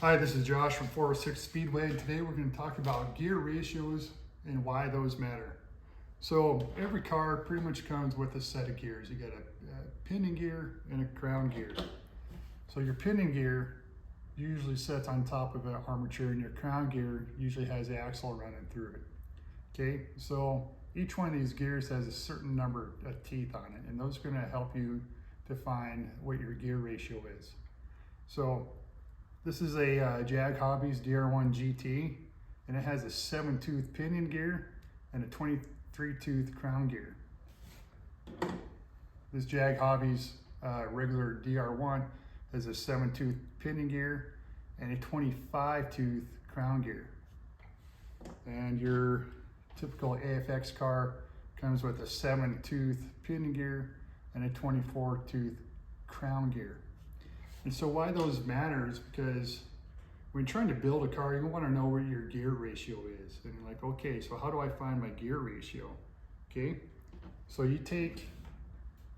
Hi, this is Josh from 406 Speedway, and today we're going to talk about gear ratios and why those matter. So every car pretty much comes with a set of gears. You got a pinion gear and a crown gear. So your pinion gear usually sits on top of an armature, and your crown gear usually has the axle running through it. Okay, so each one of these gears has a certain number of teeth on it, and those are going to help you define what your gear ratio is. So this is a Jag Hobbies DR1 GT, and it has a 7-tooth pinion gear and a 23-tooth crown gear. This Jag Hobbies regular DR1 has a 7-tooth pinion gear and a 25-tooth crown gear. And your typical AFX car comes with a 7-tooth pinion gear and a 24-tooth crown gear. And so why those matter is because when you're trying to build a car, you want to know where your gear ratio is. And you're like, okay, so how do I find my gear ratio? Okay, so you take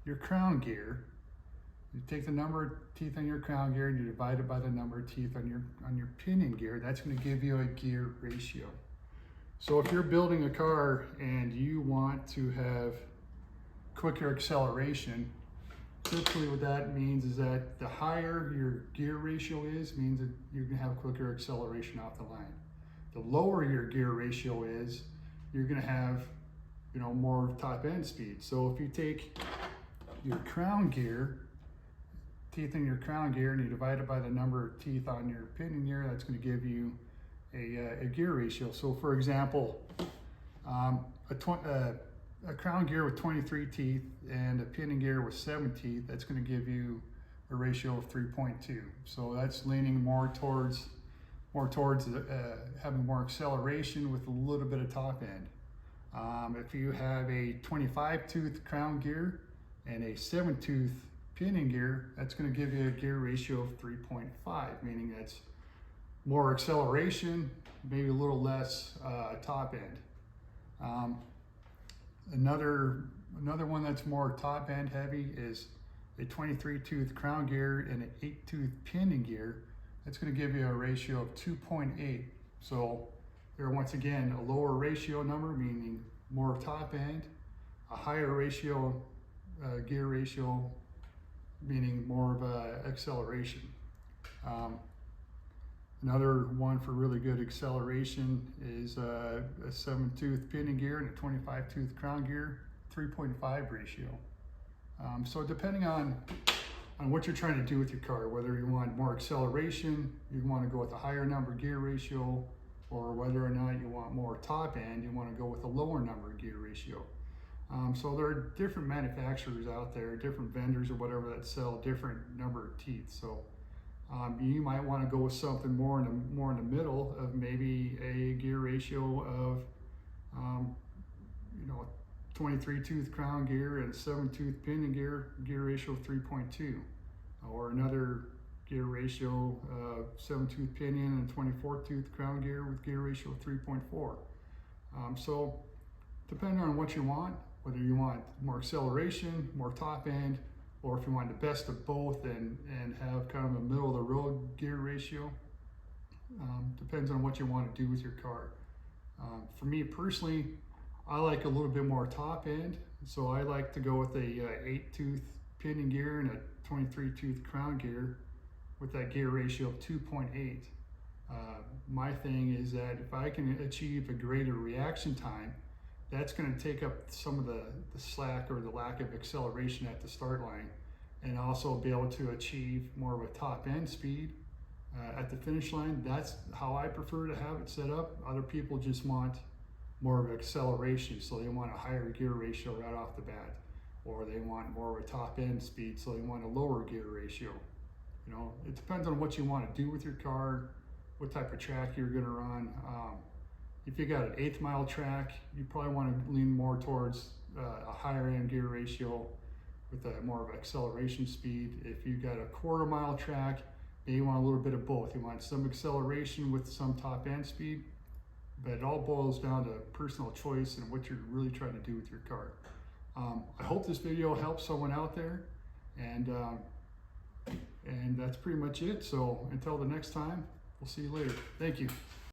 your crown gear, you take the number of teeth on your crown gear and you divide it by the number of teeth on your pinion gear. That's going to give you a gear ratio. So if you're building a car and you want to have quicker acceleration, typically what that means is that the higher your gear ratio is, means that you're going to have quicker acceleration off the line. The lower your gear ratio is, you're going to have, more top end speed. So if you take your crown gear, teeth in your crown gear, and you divide it by the number of teeth on your pinion gear, that's going to give you a gear ratio. So for example, a crown gear with 23 teeth and a pinion gear with 7 teeth, that's going to give you a ratio of 3.2. So that's leaning more towards having more acceleration with a little bit of top end. If you have a 25-tooth crown gear and a 7-tooth pinion gear, that's going to give you a gear ratio of 3.5, meaning that's more acceleration, maybe a little less top end. Another one that's more top end heavy is a 23-tooth crown gear and an 8-tooth pinion gear. That's going to give you a ratio of 2.8. So there, once again, a lower ratio number, meaning more top end, a higher ratio gear ratio, meaning more of a acceleration. Another one for really good acceleration is a 7-tooth pinion gear and a 25-tooth crown gear, 3.5 ratio. So depending on what you're trying to do with your car, whether you want more acceleration, you want to go with a higher number gear ratio, or whether or not you want more top end, you want to go with a lower number gear ratio. So there are different manufacturers out there, different vendors or whatever, that sell different number of teeth. So you might want to go with something more in the middle of maybe a gear ratio of 23-tooth crown gear and 7-tooth pinion gear ratio of 3.2, or another gear ratio of 7-tooth pinion and 24-tooth crown gear with gear ratio of 3.4. So depending on what you want, whether you want more acceleration, more top end, or if you want the best of both and have kind of a middle of the road gear ratio, depends on what you want to do with your car. For me personally, I like a little bit more top end, so I like to go with a 8-tooth pinion gear and a 23-tooth crown gear with that gear ratio of 2.8. My thing is that if I can achieve a greater reaction time, that's going to take up some of the slack or the lack of acceleration at the start line, and also be able to achieve more of a top end speed at the finish line. That's how I prefer to have it set up. Other people just want more of acceleration, so they want a higher gear ratio right off the bat, or they want more of a top end speed, so they want a lower gear ratio. It depends on what you want to do with your car, what type of track you're going to run. If you got an 1/8 mile track, you probably want to lean more towards a higher end gear ratio with a more of acceleration speed. If you got a 1/4 mile track, then you want a little bit of both. You want some acceleration with some top end speed, but it all boils down to personal choice and what you're really trying to do with your car. I hope this video helps someone out there, and that's pretty much it. So until the next time, We'll see you later. Thank you.